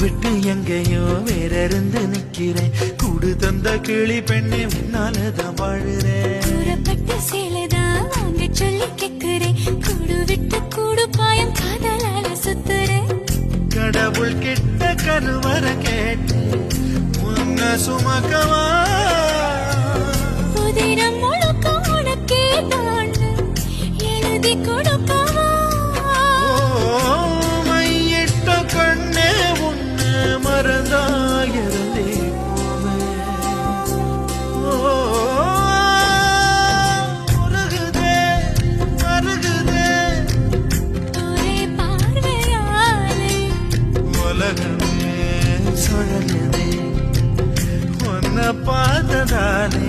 விட்டு எங்கேயோ வேற இருந்து நிக்கிறேன். கூடு தந்த கிளி பெண்ணே உன்னாலதான் வாழுறேன். சேலைதான் வாங்க சொல்லி கேக்குறேன். கூடு விட்டு கூடு பாயம் காதலால சுத்துறேன். கடவுள் கிட்ட கருவற கேட்டு உன்ன சுமக்கவா புதினம் முழுக்க உனக்கே தான் எழுதி கொடுக்கவா. மையிட்ட கண்ணே உன்ன மறந்தாயிருந்தே மருகுதே ஒரே பார்வையாலே உலகமே சுழலுதே உன்னை பார்த்ததாலே.